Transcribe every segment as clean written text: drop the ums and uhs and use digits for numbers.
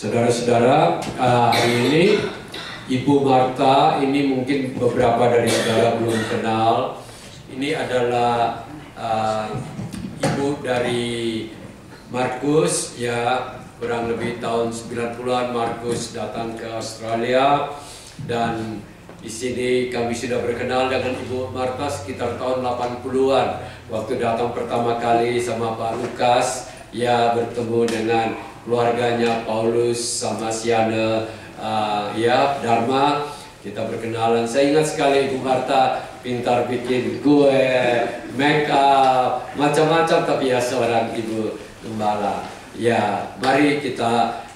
Saudara-saudara, hari ini Ibu Marta ini mungkin beberapa dari saudara belum kenal. Ini adalah ibu dari Markus, ya, kurang lebih tahun 90-an Markus datang ke Australia, dan di sini kami sudah berkenal dengan Ibu Marta sekitar tahun 80-an waktu datang pertama kali sama Pak Lukas, ya, bertemu dengan keluarganya Paulus sama Siana, ya, Dharma. Kita berkenalan. Saya ingat sekali Ibu Marta pintar bikin kue, make up, macam-macam, tapi ya seorang ibu gembala. Ya, mari kita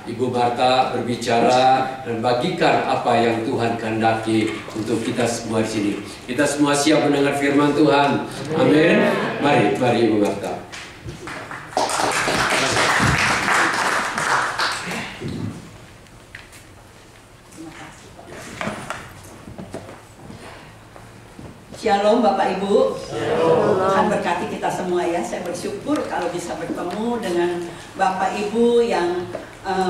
Ibu Marta berbicara dan bagikan apa yang Tuhan kehendaki untuk kita semua di sini. Kita semua siap mendengar firman Tuhan. Amin. Mari Ibu Marta. Shalom Bapak Ibu. Shalom. Tuhan berkati kita semua ya. Saya bersyukur kalau bisa bertemu dengan Bapak Ibu yang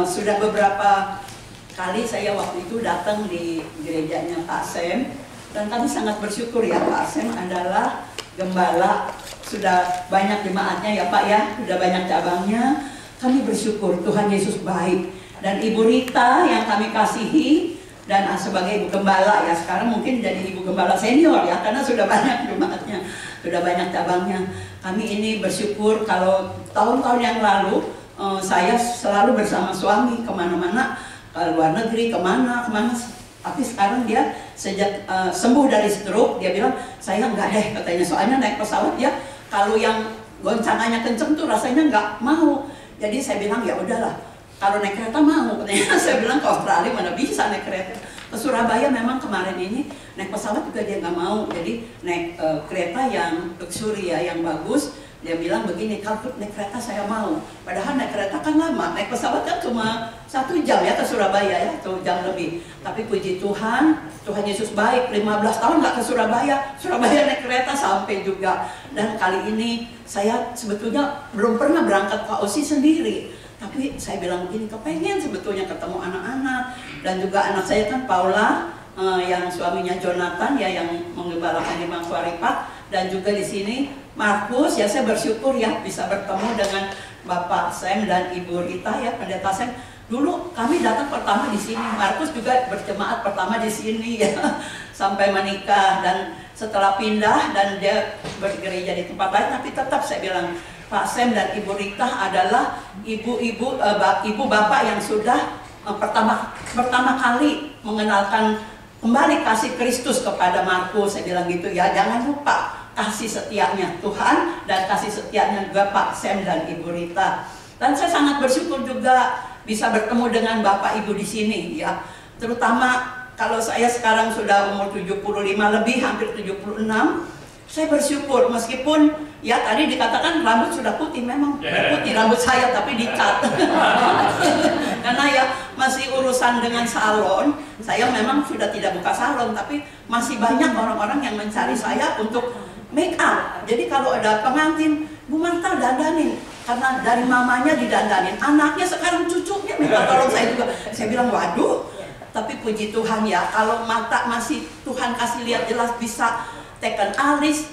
sudah beberapa kali saya waktu itu datang di gerejanya Pak Sem, dan kami sangat bersyukur ya. Pak Sem adalah gembala, sudah banyak jemaatnya ya Pak ya, sudah banyak cabangnya. Kami bersyukur Tuhan Yesus baik, dan Ibu Rita yang kami kasihi, dan sebagai ibu gembala ya, sekarang mungkin jadi ibu gembala senior ya, karena sudah banyak jemaatnya, sudah banyak cabangnya. Kami ini bersyukur kalau tahun-tahun yang lalu saya selalu bersama suami kemana-mana, ke luar negeri, kemana. Tapi sekarang dia sejak sembuh dari stroke, dia bilang, saya enggak deh katanya, soalnya naik pesawat ya, kalau yang goncangannya kenceng tuh rasanya enggak mau. Jadi saya bilang ya udahlah, kalau naik kereta mau, katanya. Saya bilang ke Australia mana bisa naik kereta. Ke Surabaya memang kemarin ini naik pesawat juga dia nggak mau. Jadi naik kereta yang luxury ya, yang bagus. Dia bilang begini, kalau naik kereta saya mau. Padahal naik kereta kan lama, naik pesawat kan cuma 1 jam ya ke Surabaya ya, 1 jam lebih. Tapi puji Tuhan, Tuhan Yesus baik. 15 tahun nggak ke Surabaya, Surabaya naik kereta sampai juga. Dan kali ini saya sebetulnya belum pernah berangkat ke Aussie sendiri. Tapi saya bilang begini, kepengen sebetulnya ketemu anak-anak. Dan juga anak saya kan Paula, yang suaminya Jonathan ya, yang menggembalakan di Mangkuari Park. Dan juga di sini Markus ya, saya bersyukur ya bisa bertemu dengan Bapak Sam dan Ibu Rita ya, Pendeta Sam. Dulu kami datang pertama di sini, Markus juga berjemaat pertama di sini ya, sampai menikah. Dan setelah pindah dan dia bergereja di tempat lain, tapi tetap saya bilang, Pak Sam dan Ibu Rita adalah ibu bapak yang sudah pertama kali mengenalkan kembali kasih Kristus kepada Markus. Saya bilang gitu ya, jangan lupa kasih setianya Tuhan dan kasih setianya juga Pak Sam dan Ibu Rita. Dan saya sangat bersyukur juga bisa bertemu dengan Bapak Ibu di sini ya, terutama kalau saya sekarang sudah umur 75 lebih, hampir 76. Saya bersyukur meskipun ya tadi dikatakan rambut sudah putih, memang putih rambut saya tapi dicat. Karena ya masih urusan dengan salon, saya memang sudah tidak buka salon, tapi masih banyak orang-orang yang mencari saya untuk make up. Jadi kalau ada pengantin, Bu Marta dandanin, karena dari mamanya didandanin, anaknya sekarang cucunya minta tolong saya juga. Saya bilang waduh, tapi puji Tuhan ya, kalau mata masih Tuhan kasih lihat jelas bisa teken alis,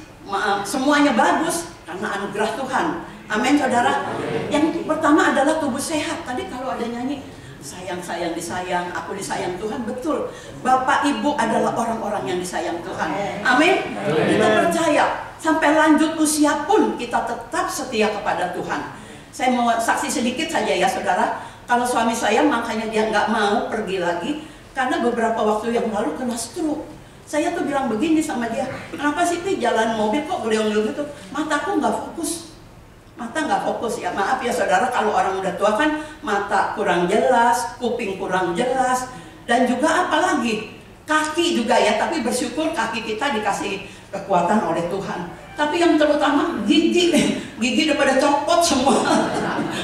semuanya bagus karena anugerah Tuhan. Amin saudara. Yang pertama adalah tubuh sehat. Tadi kalau ada nyanyi sayang disayang, aku disayang Tuhan, betul. Bapak Ibu adalah orang-orang yang disayang Tuhan. Amin. Kita percaya sampai lanjut usia pun kita tetap setia kepada Tuhan. Saya mau saksi sedikit saja ya saudara. Kalau suami saya makanya dia nggak mau pergi lagi karena beberapa waktu yang lalu kena stroke. Saya tuh bilang begini sama dia, kenapa sih Pi jalan mobil kok geliung-geliung gitu? Mataku nggak fokus, mata nggak fokus ya. Maaf ya saudara, kalau orang udah tua kan mata kurang jelas, kuping kurang jelas, dan juga apalagi kaki juga ya. Tapi bersyukur kaki kita dikasih kekuatan oleh Tuhan. Tapi yang terutama gigi udah pada copot semua.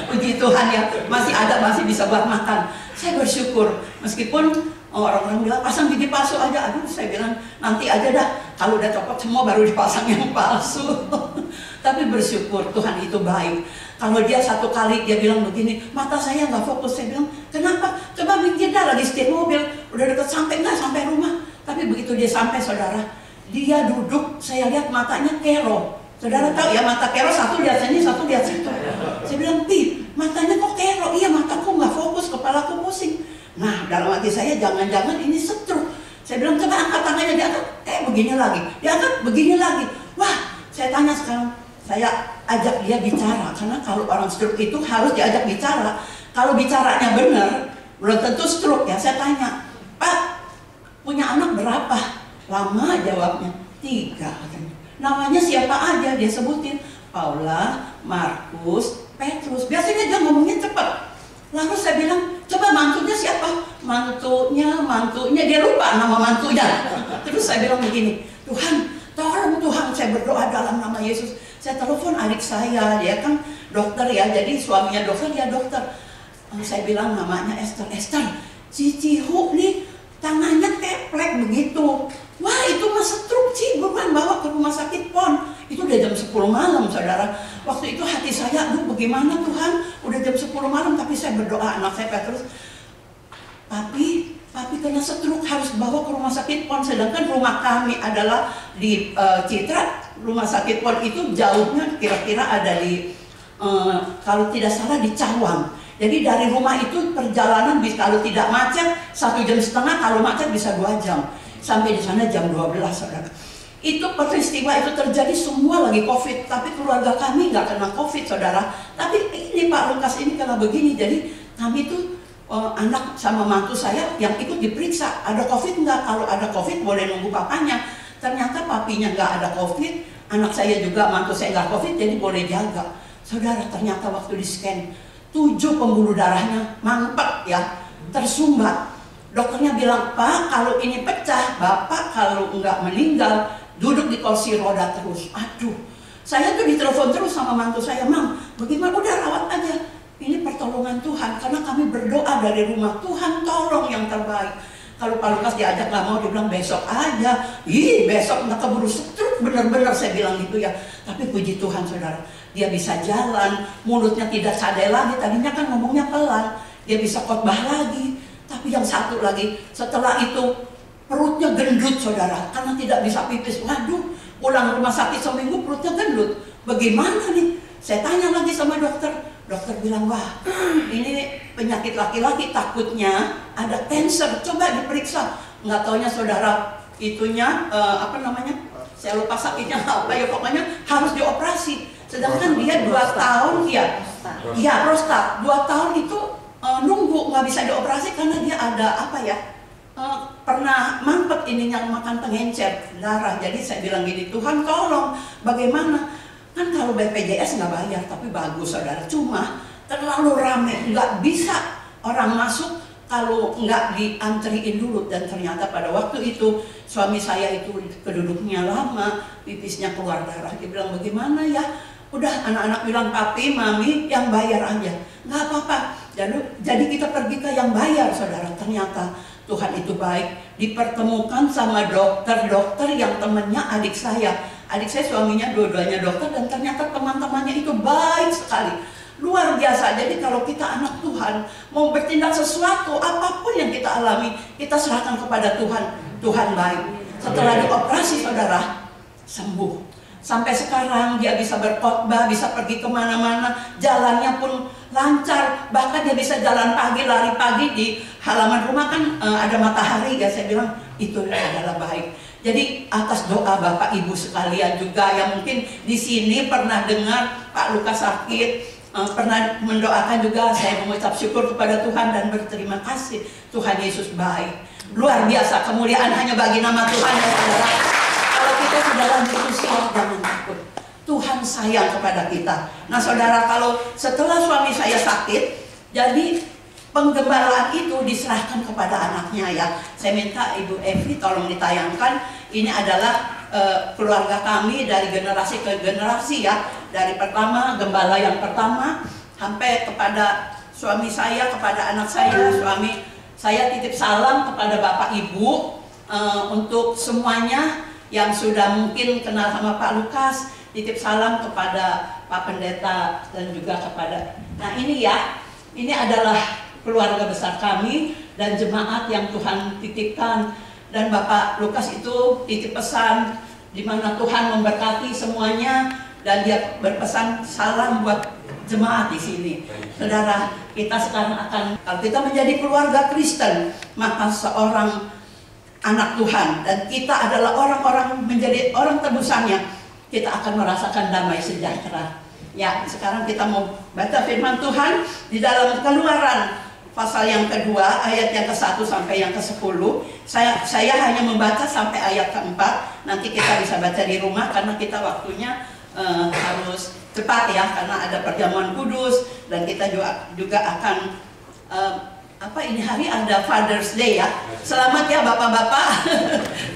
Puji Tuhan ya, masih ada, masih bisa buat makan. Saya bersyukur meskipun orang-orang bilang pasang gigi palsu aja. Aduh, saya bilang nanti aja dah, kalau udah copot semua baru dipasang yang palsu. Tapi bersyukur Tuhan itu baik. Kalau dia satu kali dia bilang begini, mata saya nggak fokus. Saya bilang, kenapa? Coba mikir dah, lagi setir mobil, udah deket sampai nggak sampai rumah. Tapi begitu dia sampai, saudara, dia duduk, saya lihat matanya kero. Saudara tahu ya, mata kero satu lihat sini, satu lihat situ. Saya bilang, Pi, matanya kok kero? Iya, mataku nggak fokus, kepalaku pusing. Nah, dalam hati saya, jangan-jangan ini stroke. Saya bilang, coba angkat tangannya, diangkat, begini lagi, diangkat, begini lagi. Wah, saya tanya sekarang, saya ajak dia bicara, karena kalau orang stroke itu harus diajak bicara. Kalau bicaranya benar, belum tentu stroke ya. Saya tanya, Pak, punya anak berapa? Lama jawabnya, 3 katanya. Namanya siapa aja, dia sebutin, Paula, Markus, Petrus. Biasanya dia ngomongnya cepat. Lalu saya bilang, coba mantunya siapa? Mantunya, dia lupa nama mantunya. Terus saya bilang begini, Tuhan, tolong Tuhan, saya berdoa dalam nama Yesus. Saya telepon adik saya, dia kan dokter ya, jadi suaminya dokter, dia dokter. Saya bilang namanya Esther, Cici Hu nih, tangannya keplek begitu. Wah, itu mah stroke, Ci, buruan bawa ke rumah sakit PON. Itu udah jam 10 malam, saudara. Waktu itu hati saya, aduh bagaimana Tuhan, udah jam 10 malam, tapi saya berdoa, anak saya Petrus, Papi kena stroke, harus bawa ke rumah sakit PON. Sedangkan rumah kami adalah di Citra. Rumah sakit PON itu jauhnya kira-kira ada di, kalau tidak salah di Cawang. Jadi dari rumah itu perjalanan kalau tidak macet 1,5 jam, kalau macet bisa 2 jam. Sampai di sana jam 12, saudara. Itu peristiwa itu terjadi, semua lagi COVID, tapi keluarga kami nggak kena COVID, saudara. Tapi ini Pak Lukas ini kena begini, jadi kami tuh anak sama mantu saya yang ikut diperiksa, ada COVID nggak? Kalau ada COVID boleh nunggu papanya. Ternyata papinya nggak ada COVID, anak saya juga, mantu saya nggak COVID, jadi boleh jaga. Saudara, ternyata waktu di scan 7 pembuluh darahnya mampet ya, tersumbat. Dokternya bilang, Pak, kalau ini pecah, Bapak kalau nggak meninggal, duduk di kursi roda terus. Aduh, saya tuh ditelepon terus sama mantu saya, Mam, bagaimana, udah rawat aja. Ini pertolongan Tuhan, karena kami berdoa dari rumah, Tuhan tolong yang terbaik. Kalau Pak Lukas diajak nggak mau, dia bilang besok aja. Besok nggak keburu stroke, bener-bener saya bilang gitu ya. Tapi puji Tuhan, saudara, dia bisa jalan, mulutnya tidak sadai lagi. Tadinya kan ngomongnya pelan, dia bisa khotbah lagi. Tapi yang satu lagi, setelah itu perutnya gendut, saudara, karena tidak bisa pipis. Waduh, pulang rumah sakit seminggu perutnya gendut. Bagaimana nih? Saya tanya lagi sama dokter. Dokter bilang, wah, ini penyakit laki-laki, takutnya ada cancer. Coba diperiksa. Nggak taunya, saudara, itunya saya lupa sakitnya apa ya, pokoknya harus dioperasi. Sedangkan dia 2 tahun, prostat. 2 tahun itu nunggu, nggak bisa dioperasi karena dia ada pernah mampet ininya, makan pengencer darah. Jadi saya bilang gini, Tuhan tolong, bagaimana? Kan kalau BPJS nggak bayar, tapi bagus, saudara. Cuma terlalu rame, nggak bisa orang masuk kalau nggak diantriin dulu. Dan ternyata pada waktu itu suami saya itu keduduknya lama, pipisnya keluar darah. Dia bilang, bagaimana ya? Udah, anak-anak bilang, papi, mami, yang bayar aja. Nggak apa-apa. Jadi kita pergi ke yang bayar, saudara. Ternyata Tuhan itu baik. Dipertemukan sama dokter-dokter yang temannya adik saya. Adik saya suaminya dua-duanya dokter, dan ternyata teman-temannya itu baik sekali. Luar biasa. Jadi kalau kita anak Tuhan, mau bertindak sesuatu, apapun yang kita alami, kita serahkan kepada Tuhan. Tuhan baik. Setelah dioperasi, saudara, sembuh. Sampai sekarang dia bisa berkhotbah, bisa pergi kemana-mana, jalannya pun lancar. Bahkan dia bisa jalan pagi, lari pagi di halaman rumah, kan ada matahari ya. Saya bilang itu adalah baik. Jadi atas doa Bapak Ibu sekalian juga yang mungkin di sini pernah dengar Pak Lukas sakit, pernah mendoakan juga, saya mengucap syukur kepada Tuhan dan berterima kasih. Tuhan Yesus baik, luar biasa. Kemuliaan hanya bagi nama Tuhan ya, saudara. Kalau kita sudah lanjut usia, jangan takut. Tuhan sayang kepada kita. Nah, saudara, kalau setelah suami saya sakit, jadi penggembalaan itu diserahkan kepada anaknya ya. Saya minta Ibu Evi tolong ditayangkan. Ini adalah keluarga kami dari generasi ke generasi ya. Dari pertama, gembala yang pertama, sampai kepada suami saya, kepada anak saya. Suami saya titip salam kepada Bapak Ibu untuk semuanya yang sudah mungkin kenal sama Pak Lukas. titip salam kepada Pak Pendeta dan juga kepada. Nah ini ya, ini adalah keluarga besar kami dan jemaat yang Tuhan titipkan. Dan Bapak Lukas itu titip pesan di mana Tuhan memberkati semuanya, dan dia berpesan salam buat jemaat di sini. Saudara, kita sekarang akan, kalau kita menjadi keluarga Kristen, maka seorang anak Tuhan dan kita adalah orang-orang menjadi orang tebusannya, kita akan merasakan damai sejahtera. Ya, sekarang kita mau baca firman Tuhan di dalam Keluaran pasal yang kedua, ayat yang ke-1 sampai yang ke-10. Saya hanya membaca sampai ayat ke-4. Nanti kita bisa baca di rumah karena kita waktunya harus cepat ya, karena ada perjamuan kudus dan kita juga akan hari ada Father's Day ya. Selamat ya bapak-bapak.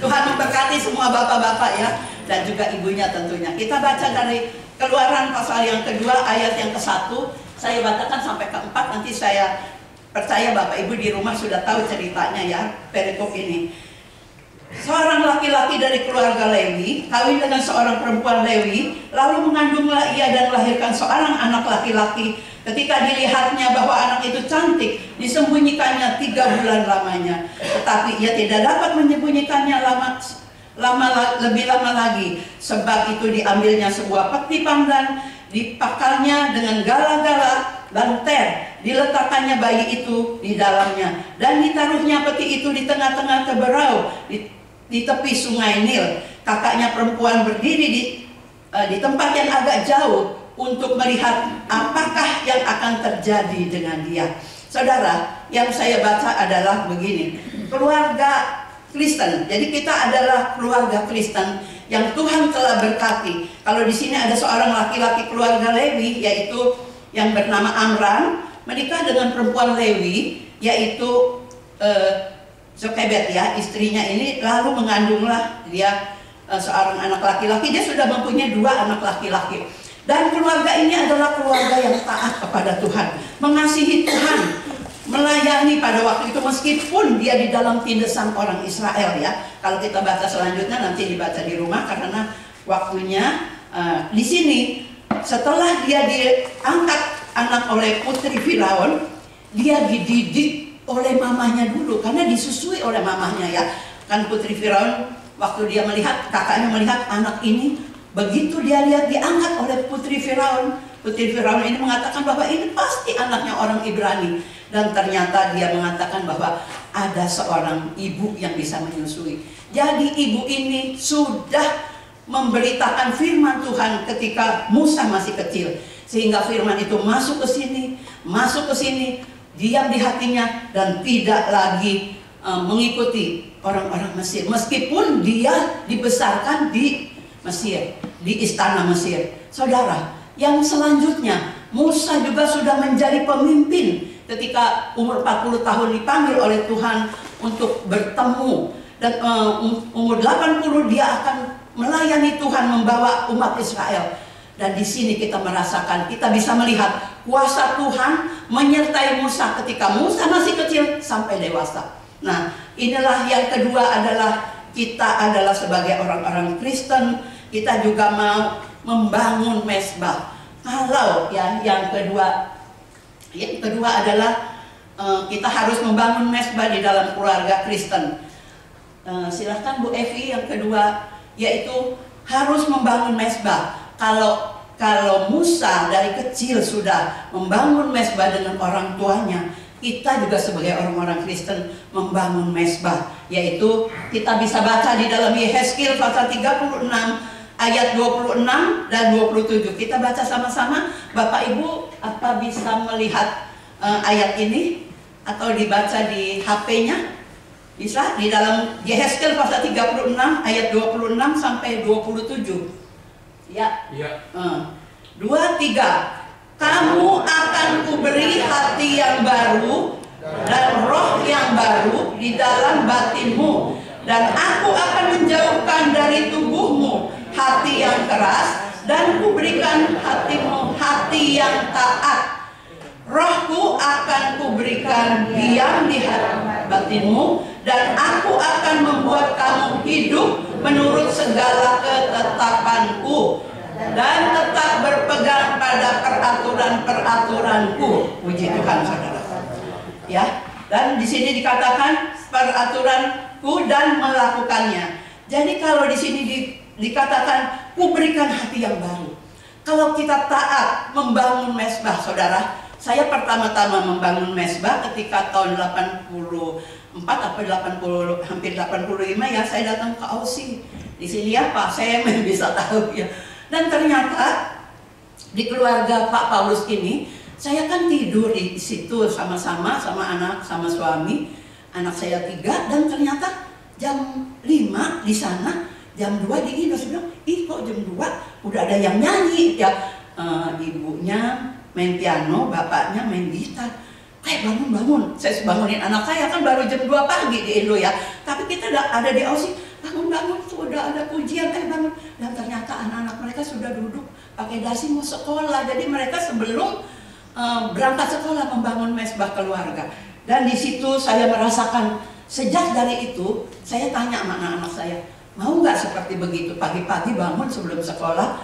Tuhan memberkati semua bapak-bapak ya, dan juga ibunya tentunya. Kita baca dari Keluaran pasal yang kedua, ayat yang ke-1. Saya bacakan sampai ke-4. Nanti saya percaya Bapak Ibu di rumah sudah tahu ceritanya ya, perikop ini. Seorang laki-laki dari keluarga Lewi kawin dengan seorang perempuan Lewi, lalu mengandunglah ia dan melahirkan seorang anak laki-laki. Ketika dilihatnya bahwa anak itu cantik, disembunyikannya 3 bulan lamanya. Tetapi ia tidak dapat menyembunyikannya lebih lama lagi. Sebab itu diambilnya sebuah peti pandan, dipakalnya dengan gala-gala dan ter, diletakkannya bayi itu di dalamnya, dan ditaruhnya peti itu di tengah-tengah teberau di tepi sungai Nil. Kakaknya perempuan berdiri di tempat yang agak jauh untuk melihat apakah yang akan terjadi dengan dia. Saudara, yang saya baca adalah begini, keluarga Kristen. Jadi kita adalah keluarga Kristen yang Tuhan telah berkati. Kalau di sini ada seorang laki-laki keluarga Lewi, yaitu yang bernama Amram, menikah dengan perempuan Lewi, yaitu Zokebed ya, istrinya ini, lalu mengandunglah dia seorang anak laki-laki. Dia sudah mempunyai 2 anak laki-laki. Dan keluarga ini adalah keluarga yang taat kepada Tuhan, mengasihi Tuhan, melayani pada waktu itu meskipun dia di dalam tindasan orang Israel ya. Kalau kita baca selanjutnya nanti dibaca di rumah karena waktunya. Di sini setelah dia diangkat anak oleh putri Firaun, dia dididik oleh mamanya dulu karena disusui oleh mamanya ya. Kan putri Firaun waktu dia melihat, kakaknya melihat anak ini, begitu dia lihat diangkat oleh putri Firaun, putri Firaun ini mengatakan bahwa ini pasti anaknya orang Ibrani. Dan ternyata dia mengatakan bahwa ada seorang ibu yang bisa menyusui. Jadi ibu ini sudah memberitakan firman Tuhan ketika Musa masih kecil, sehingga firman itu masuk ke sini, diam di hatinya dan tidak lagi mengikuti orang-orang Mesir, meskipun dia dibesarkan di Mesir, di istana Mesir. Saudara, yang selanjutnya Musa juga sudah menjadi pemimpin ketika umur 40 tahun dipanggil oleh Tuhan untuk bertemu, dan umur 80 dia akan melayani Tuhan, membawa umat Israel. Dan di sini kita merasakan, kita bisa melihat kuasa Tuhan menyertai Musa ketika Musa masih kecil sampai dewasa. Nah, inilah yang kedua adalah kita adalah sebagai orang-orang Kristen, kita juga mau membangun mezbah. Kalau ya yang kedua adalah kita harus membangun mezbah di dalam keluarga Kristen. Silahkan Bu Evi, yang kedua yaitu harus membangun mezbah. Kalau Musa dari kecil sudah membangun mezbah dengan orang tuanya, kita juga sebagai orang-orang Kristen membangun mezbah, yaitu kita bisa baca di dalam Yehezkiel pasal 36 ayat 26 dan 27. Kita baca sama-sama. Bapak Ibu apa bisa melihat ayat ini atau dibaca di HP-nya? Bisa, di dalam Yehezkiel pasal 36 ayat 26 sampai 27. Ya. 2, 3. Kamu akan kuberi hati yang baru dan roh yang baru di dalam batinmu, dan aku akan menjauhkan dari tubuhmu hati yang keras, dan kuberikan hatimu hati yang taat. Rohku akan kuberikan diam di hati batinmu, dan aku akan membuat kamu hidup menurut segala ketetapanku. dan tetap berpegang pada peraturan-peraturanku. Puji Tuhan, saudara. Ya, dan di sini dikatakan peraturanku dan melakukannya. Jadi kalau di sini dikatakan ku berikan hati yang baru. Kalau kita taat membangun mezbah, saudara, saya pertama-tama membangun mezbah ketika tahun 84 atau 80, hampir 85 ya, saya datang ke Aussie. Di sini ya Pak, saya bisa tahu ya. Dan ternyata di keluarga Pak Paulus ini, saya kan tidur di situ sama-sama, sama anak, sama suami. Anak saya 3, dan ternyata jam 5 di sana, jam 2 di Indo. Saya bilang, ih kok jam 2 udah ada yang nyanyi ya. Ibunya main piano, bapaknya main gitar. Bangun. Saya bangunin anak saya, kan baru jam 2 pagi di Indo ya. Tapi kita ada di Aussie, bangun tuh udah ada pujian, bangun. Dan ternyata anak-anak mereka sudah duduk pakai dasi mau sekolah. Jadi mereka sebelum berangkat sekolah membangun mezbah keluarga. Dan di situ saya merasakan, sejak dari itu saya tanya sama anak-anak saya, mau nggak seperti begitu, pagi-pagi bangun sebelum sekolah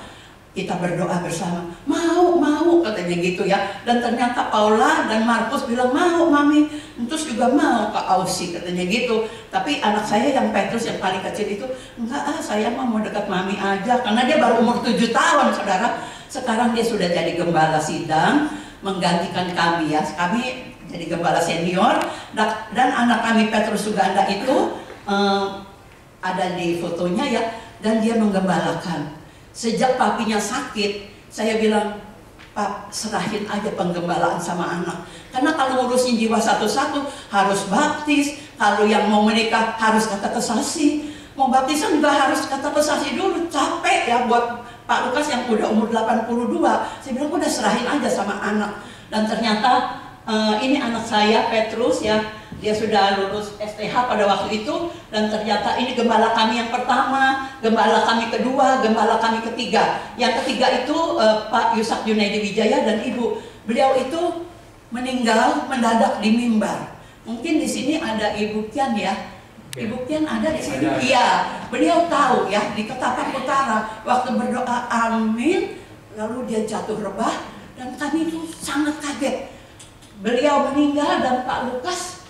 kita berdoa bersama. Mau katanya gitu ya. Dan ternyata Paula dan Markus bilang mau mami, terus juga mau ke Aussie katanya gitu. Tapi anak saya yang Petrus yang paling kecil itu, enggak saya mau dekat mami aja, karena dia baru umur 7 tahun, saudara. Sekarang dia sudah jadi gembala sidang, menggantikan kami ya. Kami jadi gembala senior, dan anak kami Petrus Suganda itu ada di fotonya ya, dan dia menggembalakan. Sejak papinya sakit, saya bilang, Pak, serahin aja penggembalaan sama anak. Karena kalau ngurusin jiwa satu-satu harus baptis, kalau yang mau menikah harus kata kesasi, mau baptisan juga harus kata kesasi dulu. Capek ya buat Pak Lukas yang udah umur 82. Saya bilang udah serahin aja sama anak. Dan ternyata ini anak saya Petrus ya, dia sudah lulus STH pada waktu itu, dan ternyata ini gembala kami yang pertama, gembala kami kedua, gembala kami ketiga. Yang ketiga itu Pak Yusak Junaidi Wijaya dan Ibu. Beliau itu meninggal mendadak di mimbar. Mungkin di sini ada Ibu Kian ya. Ibu Kian ada di sini. Iya, beliau tahu ya, di Ketapang Utara waktu berdoa amin, lalu dia jatuh rebah, dan kami itu sangat kaget. Beliau meninggal dan Pak Lukas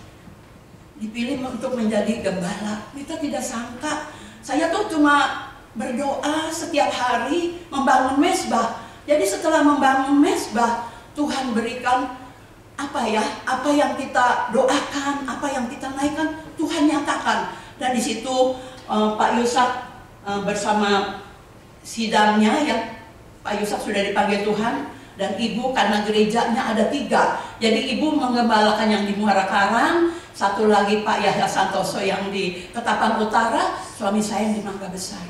dipilih untuk menjadi gembala. Kita tidak sangka. Saya tuh cuma berdoa setiap hari membangun mezbah. Jadi setelah membangun mezbah, Tuhan berikan apa yang kita doakan, apa yang kita naikkan, Tuhan nyatakan. Dan di situ Pak Yusak bersama sidangnya ya, Pak Yusak sudah dipanggil Tuhan. Dan ibu karena gerejanya ada 3, jadi ibu menggembalakan yang di Muara Karang, satu lagi Pak Yahya Santoso yang di Ketapang Utara, suami saya yang di Mangga Besar.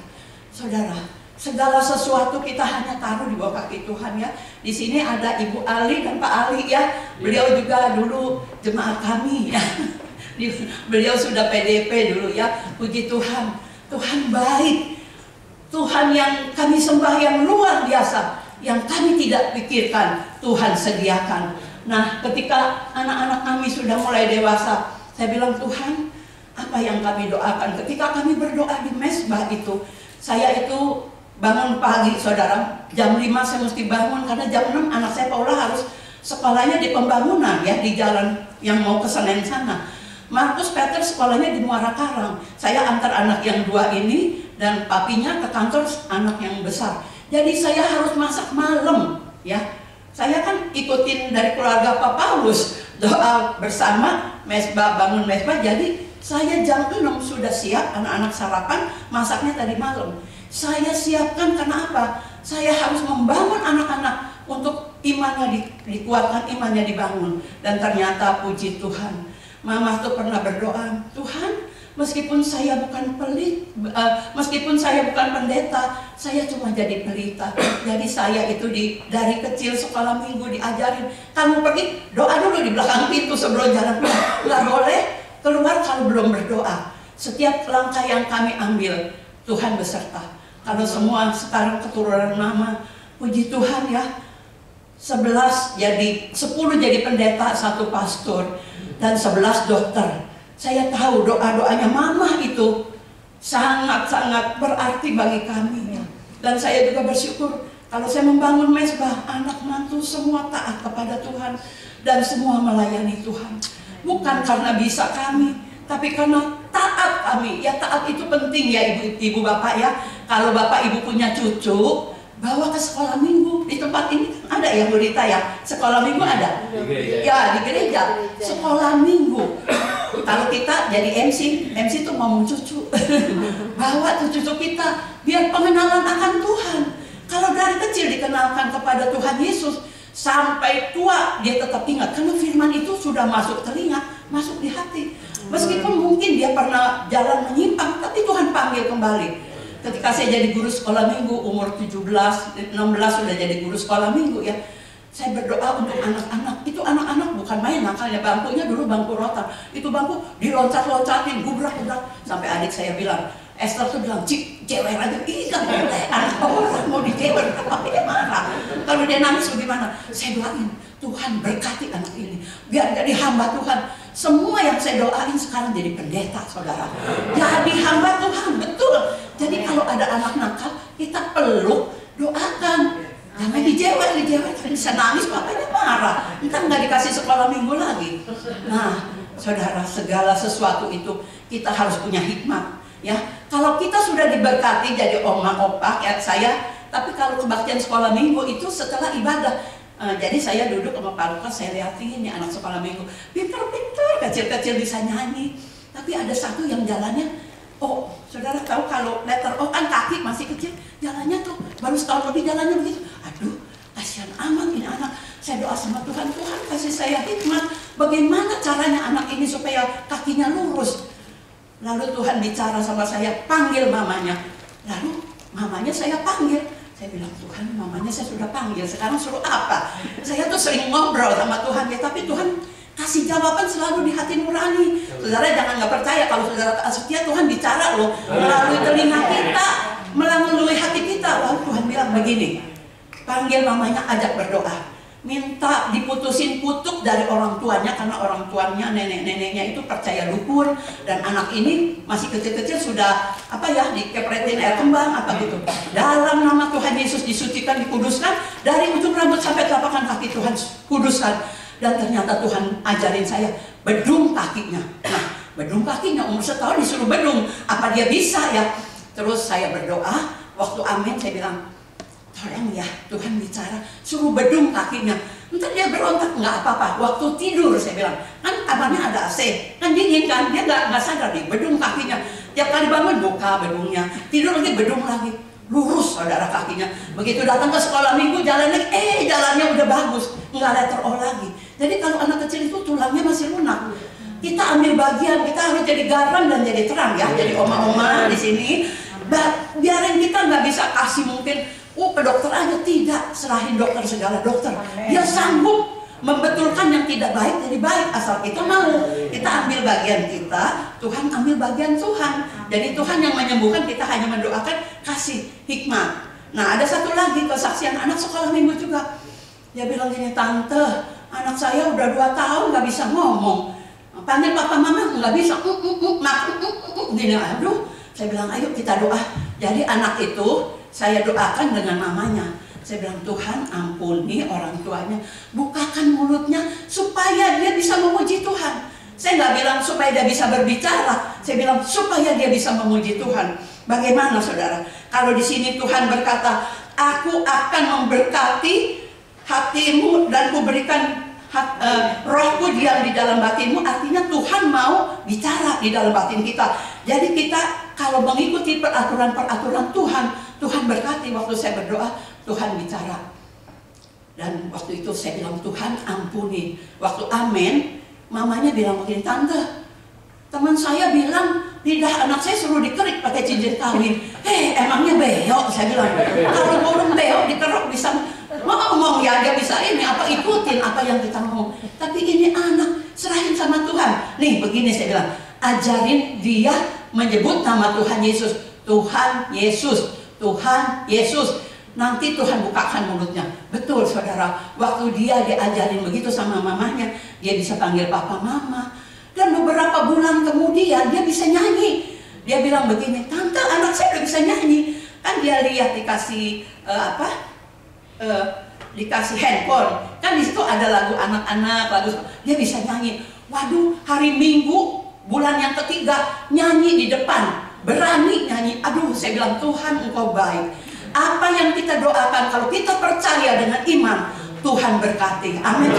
Saudara, segala sesuatu kita hanya taruh di bawah kaki Tuhan ya. Di sini ada Ibu Ali dan Pak Ali ya, beliau juga dulu jemaat kami ya. Beliau sudah PDP dulu ya. Puji Tuhan, Tuhan baik, Tuhan yang kami sembah yang luar biasa, yang kami tidak pikirkan, Tuhan sediakan. Nah, ketika anak-anak kami sudah mulai dewasa, saya bilang, Tuhan, apa yang kami doakan? Ketika kami berdoa di mezbah itu, saya itu bangun pagi, saudara. Jam 5 saya mesti bangun, karena jam 6 anak saya Paula harus sekolahnya di pembangunan ya, di jalan yang mau ke Senen sana. Markus Peter sekolahnya di Muara Karang. Saya antar anak yang 2 ini, dan papinya ke kantor anak yang besar. Jadi saya harus masak malam ya. Saya kan ikutin dari keluarga Pak Paulus, doa bersama mezbah, bangun mezbah. Jadi saya jam 6 sudah siap, anak-anak sarapan, masaknya tadi malam. Saya siapkan karena apa? Saya harus membangun anak-anak untuk imannya dikuatkan, imannya dibangun. Dan ternyata puji Tuhan, Mama tuh pernah berdoa, Tuhan, meskipun saya bukan pelit, meskipun saya bukan pendeta, saya cuma jadi pelita. Jadi saya itu dari kecil sekolah minggu diajarin, kamu pergi doa dulu di belakang pintu sebelum jalan keluar. Nggak boleh keluar kalau belum berdoa. Setiap langkah yang kami ambil, Tuhan beserta. Kalau semua sekarang keturunan Mama, puji Tuhan ya, 10 jadi pendeta, 1 pastor, dan 11 dokter. Saya tahu doa-doanya Mama itu sangat-sangat berarti bagi kami ya. Dan saya juga bersyukur Kalau saya membangun mezbah, anak mantu semua taat kepada Tuhan dan semua melayani Tuhan. Bukan karena bisa kami, tapi karena taat kami. Ya, taat itu penting ya ibu bapak ya. Kalau bapak ibu punya cucu, bawa ke sekolah minggu. Di tempat ini ada ya Bu Rita ya, sekolah minggu ada? Ya, di gereja sekolah minggu. Kalau kita jadi MC itu ngomong cucu. Bawa tuh cucu kita biar pengenalan akan Tuhan. Kalau dari kecil dikenalkan kepada Tuhan Yesus, sampai tua dia tetap ingat, karena firman itu sudah masuk telinga, masuk di hati. Meskipun mungkin dia pernah jalan menyimpang, tapi Tuhan panggil kembali. Ketika saya jadi guru sekolah minggu, umur 17, 16 sudah jadi guru sekolah minggu ya, saya berdoa untuk anak-anak. Itu anak-anak bukan main nakalnya, bangkunya dulu bangku rotan. Itu bangku diloncat-loncatin, gubrak-gubrak. Sampai adik saya bilang, Esther tuh bilang, cik, cewek aja, ih gak boleh, anak orang mau dijewer, apa dia marah. Kalau dia nangis bagaimana? Saya doain, Tuhan berkati anak ini, biar jadi hamba Tuhan. Semua yang saya doain sekarang jadi pendeta, saudara. Jadi hamba Tuhan, betul. Jadi kalau ada anak nakal, kita peluk, doakan. Jangan dijewer, bisa nangis, bapaknya marah. Entar nggak dikasih sekolah minggu lagi. Nah, saudara, segala sesuatu itu kita harus punya hikmat. Ya, kalau kita sudah diberkati jadi oma opak ya saya, tapi kalau kebaktian sekolah minggu itu setelah ibadah. Jadi saya duduk sama Pak Lukas, saya lihatin ya anak sekolah minggu, pintar-pintar, kecil-kecil bisa nyanyi. Tapi ada satu yang jalannya, oh, saudara tahu kalau letter O kan kaki masih kecil, jalannya tuh baru setahun lebih jalannya begitu. Aduh, kasihan amat ini anak. Saya doa sama Tuhan, Tuhan kasih saya hikmat, bagaimana caranya anak ini supaya kakinya lurus. Lalu Tuhan bicara sama saya, panggil mamanya. Lalu mamanya saya panggil. Saya bilang, Tuhan, mamanya saya sudah panggil, sekarang suruh apa? Saya tuh sering ngobrol sama Tuhan ya, tapi Tuhan kasih jawaban selalu di hati nurani. Saudara jangan nggak percaya kalau saudara tak setia, Tuhan bicara loh melalui telinga kita, melalui hati kita. Lalu Tuhan bilang begini, panggil mamanya, ajak berdoa. Minta diputusin kutuk dari orang tuanya, karena orang tuanya, nenek-neneknya itu percaya dukun, dan anak ini masih kecil-kecil sudah apa ya, dikepretin air kembang apa gitu. Dalam nama Tuhan Yesus disucikan, dikuduskan, dari ujung rambut sampai telapak kaki Tuhan kuduskan. Dan ternyata Tuhan ajarin saya bedung kakinya. Nah, bedung kakinya umur setahun disuruh bedung, apa dia bisa ya? Terus saya berdoa, waktu amin saya bilang, tolong ya Tuhan bicara, suruh bedung kakinya. Entar dia berontak, nggak apa-apa. Waktu tidur saya bilang, kan kamarnya ada AC, kan dingin kan, dia nggak sadar nih, bedung kakinya. Tiap kali bangun buka bedungnya, tidur lagi bedung lagi, lurus saudara kakinya. Begitu datang ke sekolah minggu jalan lagi, jalannya udah bagus, nggak letter O lagi. Jadi kalau anak kecil itu tulangnya masih lunak. Kita ambil bagian, kita harus jadi garam dan jadi terang ya, jadi oma-oma di sini. Biarin kita nggak bisa kasih mungkin, ke dokter aja, tidak, serahin dokter, segala dokter. Dia sanggup membetulkan yang tidak baik jadi baik, asal kita mau. Kita ambil bagian kita, Tuhan ambil bagian Tuhan. Jadi Tuhan yang menyembuhkan, kita hanya mendoakan, kasih hikmat. Nah, ada satu lagi kesaksian anak sekolah minggu juga. Dia bilang gini, tante, anak saya udah 2 tahun nggak bisa ngomong. Panggil papa mama nggak bisa, gini, aduh. Saya bilang, ayo kita doa. Jadi anak itu saya doakan dengan mamanya. Saya bilang, Tuhan ampuni orang tuanya, bukakan mulutnya supaya dia bisa memuji Tuhan. Saya nggak bilang supaya dia bisa berbicara, saya bilang supaya dia bisa memuji Tuhan. Bagaimana saudara? Kalau di sini Tuhan berkata, aku akan memberkati hatimu dan kuberikan rohku diam di dalam batinmu. Artinya Tuhan mau bicara di dalam batin kita. Jadi kita kalau mengikuti peraturan-peraturan Tuhan, Tuhan berkati. Waktu saya berdoa, Tuhan bicara. Dan waktu itu saya bilang, Tuhan ampuni. Waktu amin, mamanya bilang begini, tante, teman saya bilang lidah anak saya suruh dikerik pakai cincin kawin. Emangnya beok? Saya bilang, kalau burung beok dikerok bisa ngomong ya, dia bisa ini apa, ikutin apa yang kita mau. Tapi ini anak, serahin sama Tuhan. Nih begini saya bilang, ajarin dia menyebut nama Tuhan Yesus. Tuhan Yesus, Tuhan Yesus. Nanti Tuhan bukakan mulutnya. Betul saudara, waktu dia diajarin begitu sama mamanya, dia bisa panggil papa mama. Dan beberapa bulan kemudian dia bisa nyanyi. Dia bilang begini, tante, anak saya udah bisa nyanyi. Kan dia lihat dikasih dikasih handphone, kan di situ ada lagu anak-anak, lagu dia bisa nyanyi. Waduh, hari Minggu bulan yang ketiga nyanyi di depan, berani nyanyi. Aduh, saya bilang Tuhan Engkau baik. Apa yang kita doakan kalau kita percaya dengan iman, Tuhan berkati. Amin.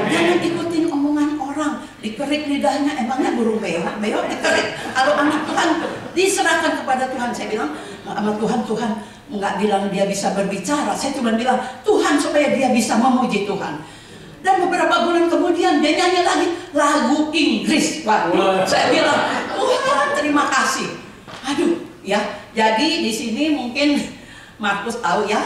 Jangan ikutin omongan orang. Dikerik lidahnya, emangnya burung beo dikerik. Kalau anak Tuhan diserahkan kepada Tuhan, saya bilang sama Tuhan nggak bilang dia bisa berbicara, saya cuma bilang Tuhan supaya dia bisa memuji Tuhan. Dan beberapa bulan kemudian dia nyanyi lagi lagu Inggris. Waduh, saya bilang Tuhan terima kasih. Aduh, ya. Jadi di sini mungkin Markus tahu ya.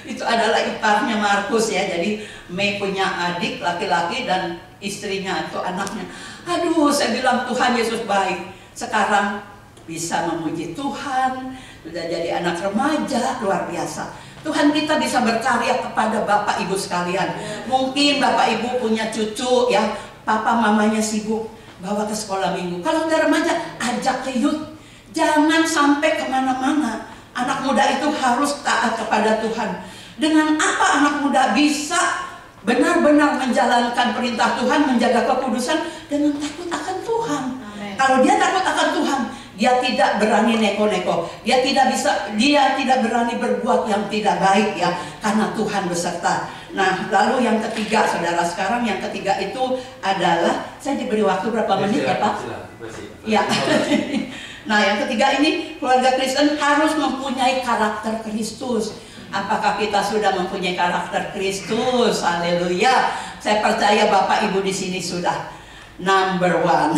Itu adalah iparnya Markus ya. Jadi Mei punya adik laki-laki dan istrinya atau anaknya. Aduh, saya bilang Tuhan Yesus baik. Sekarang bisa memuji Tuhan, sudah jadi anak remaja, luar biasa. Tuhan kita bisa berkarya kepada Bapak Ibu sekalian. Mungkin Bapak Ibu punya cucu ya, papa mamanya sibuk bawa ke sekolah minggu. Kalau udah remaja, ajak ke youth. Jangan sampai kemana-mana. Anak muda itu harus taat kepada Tuhan. Dengan apa anak muda bisa benar-benar menjalankan perintah Tuhan, menjaga kekudusan dengan takut akan Tuhan. Kalau dia takut akan Tuhan, dia tidak berani neko-neko. Dia tidak berani berbuat yang tidak baik ya, karena Tuhan beserta. Nah, lalu yang ketiga, saudara, sekarang yang ketiga itu adalah, saya diberi waktu berapa menit ya Pak? Ya. Nah, yang ketiga ini, keluarga Kristen harus mempunyai karakter Kristus. Apakah kita sudah mempunyai karakter Kristus? Haleluya. Saya percaya Bapak Ibu di sini sudah number one.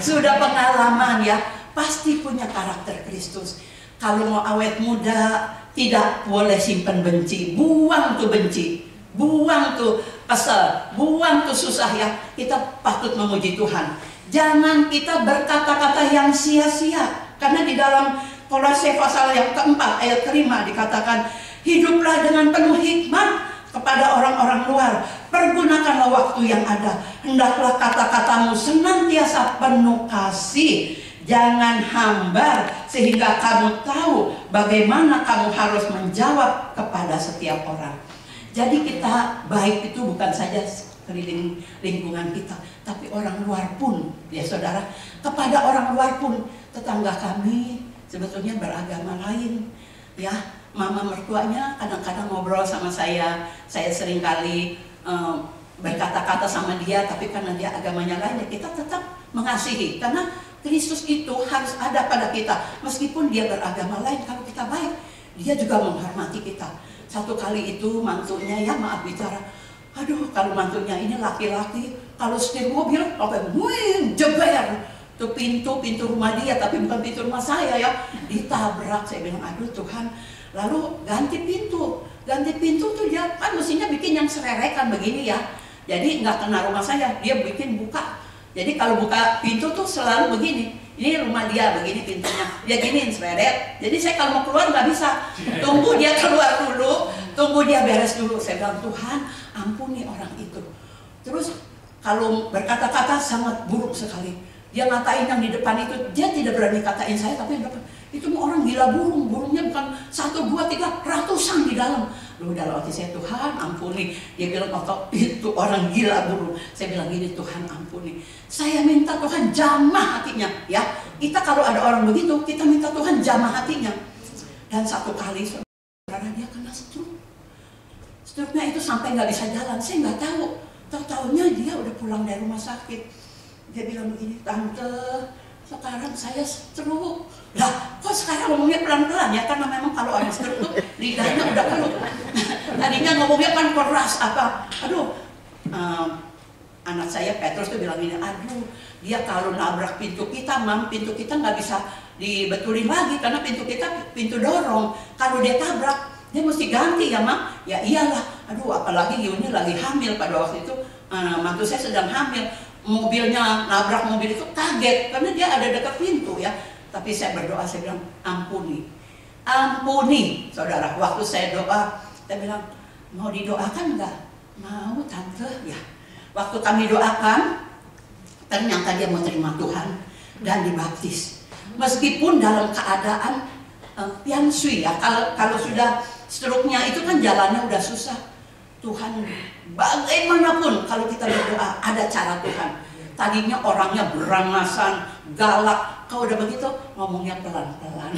Sudah pengalaman ya, pasti punya karakter Kristus. Kalau mau awet muda, tidak boleh simpen benci. Buang tuh benci, buang tuh kesel, buang tuh susah ya. Kita patut memuji Tuhan. Jangan kita berkata-kata yang sia-sia. Karena di dalam Kolose pasal yang keempat ayat kelima dikatakan, hiduplah dengan penuh hikmat kepada orang-orang luar. Pergunakanlah waktu yang ada. Hendaklah kata-katamu senantiasa penuh kasih. Jangan hambar, sehingga kamu tahu bagaimana kamu harus menjawab kepada setiap orang. Jadi kita baik itu bukan saja keliling lingkungan kita, tapi orang luar pun, ya saudara. Kepada orang luar pun, tetangga kami sebetulnya beragama lain, ya. Mama mertuanya kadang-kadang ngobrol sama saya seringkali berkata-kata sama dia, tapi karena dia agamanya lain, ya kita tetap mengasihi, karena Kristus itu harus ada pada kita, meskipun dia beragama lain. Kalau kita baik, dia juga menghormati kita. Satu kali itu mantunya, ya maaf bicara, aduh kalau mantunya ini laki-laki, kalau setir mobil, jeber tuh pintu rumah dia, tapi bukan pintu rumah saya ya, ditabrak. Saya bilang aduh Tuhan. Lalu ganti pintu tuh dia kan mestinya bikin yang sererekan begini ya, jadi nggak kena rumah saya, dia bikin buka. Jadi kalau buka pintu tuh selalu begini, ini rumah dia begini pintunya, dia giniin sereret. Jadi saya kalau mau keluar nggak bisa, tunggu dia keluar dulu, tunggu dia beres dulu. Saya bilang Tuhan ampuni orang itu. Terus kalau berkata-kata sangat buruk sekali. Dia ngatain yang di depan itu, dia tidak berani katain saya, tapi yang depan itu orang gila burungnya bukan 1, 2, 3, ratusan di dalam. Loh, dalam hati saya, Tuhan ampuni. Dia bilang, oh itu orang gila burung. Saya bilang gini, Tuhan ampuni. Saya minta Tuhan jamah hatinya, ya. Kita kalau ada orang begitu, kita minta Tuhan jamah hatinya. Dan satu kali, saudara, dia kena stroke. Stroke-nya itu sampai nggak bisa jalan. Saya nggak tahu. Tahu-tahunya dia udah pulang dari rumah sakit. Dia bilang begini, Tante, sekarang saya stroke. Lah, kok sekarang ngomongnya pelan-pelan ya? Karena memang kalau ada stroke tuh lidahnya udah keluh. Tadinya ngomongnya kan keras apa? Aduh, anak saya Petrus tuh bilang gini, aduh, dia kalau nabrak pintu kita, Mam, pintu kita nggak bisa dibetulin lagi karena pintu kita pintu dorong. Kalau dia tabrak, dia mesti ganti ya, Mam. Ya iyalah. Aduh, apalagi Yuni lagi hamil pada waktu itu. Mantu saya sedang hamil. Mobilnya nabrak mobil itu kaget karena dia ada dekat pintu ya. Tapi saya berdoa, saya bilang ampuni, saudara. Waktu saya doa, saya bilang mau didoakan nggak? Mau Tante ya. Waktu kami doakan, ternyata dia mau terima Tuhan dan dibaptis. Meskipun dalam keadaan piansui ya. Kalau sudah struknya itu kan jalannya udah susah. Tuhan bagaimanapun kalau kita berdoa ada cara Tuhan. Tadinya orangnya berangasan, galak, kalau udah begitu ngomongnya pelan-pelan.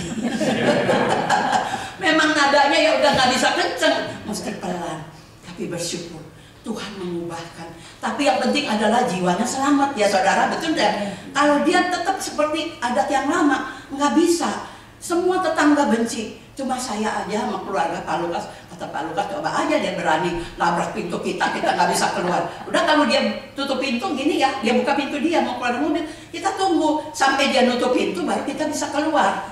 Memang nadanya ya udah nggak bisa kenceng, mesti pelan. Tapi bersyukur Tuhan mengubahkan. Tapi yang penting adalah jiwanya selamat ya saudara, betul tidak? Kalau dia tetap seperti adat yang lama, nggak bisa. Semua tetangga benci. Cuma saya aja sama keluarga Pak Lukas, kata Pak Lukas coba aja dia berani labrak pintu kita nggak bisa keluar. Udah kalau dia tutup pintu gini ya, dia buka pintu dia mau keluar mobil, kita tunggu sampai dia nutup pintu baru kita bisa keluar.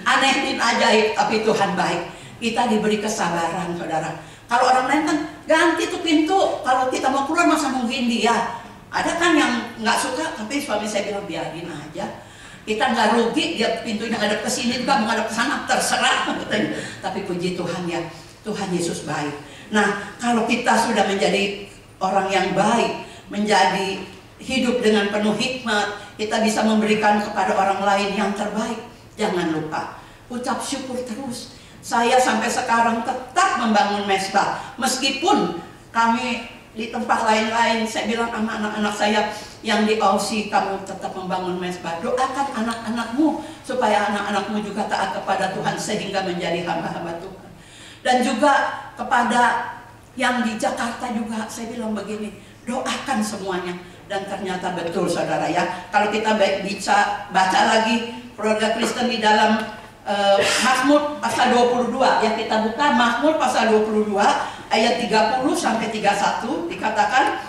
Aneh bin ajaib, tapi Tuhan baik. Kita diberi kesabaran saudara. Kalau orang lain kan ganti tuh pintu, kalau kita mau keluar masa mungkin dia. Ada kan yang nggak suka, tapi suami saya bilang biarin aja. Kita nggak rugi, dia pintunya ngadep ke sini juga menghadap ke sana, terserah. Tapi puji Tuhan ya, Tuhan Yesus baik. Nah, kalau kita sudah menjadi orang yang baik, menjadi hidup dengan penuh hikmat, kita bisa memberikan kepada orang lain yang terbaik. Jangan lupa, ucap syukur terus. Saya sampai sekarang tetap membangun mesbah, meskipun kami di tempat lain-lain. Saya bilang sama anak-anak saya yang di Aussie, kamu tetap membangun mesbah. Doakan anak-anakmu supaya anak-anakmu juga taat kepada Tuhan sehingga menjadi hamba-hamba Tuhan. Dan juga kepada yang di Jakarta juga saya bilang begini, doakan semuanya. Dan ternyata betul saudara ya, kalau kita bisa baca lagi keluarga Kristen di dalam Mazmur pasal 22 ya, kita buka Mazmur pasal 22 ayat 30 sampai 31, dikatakan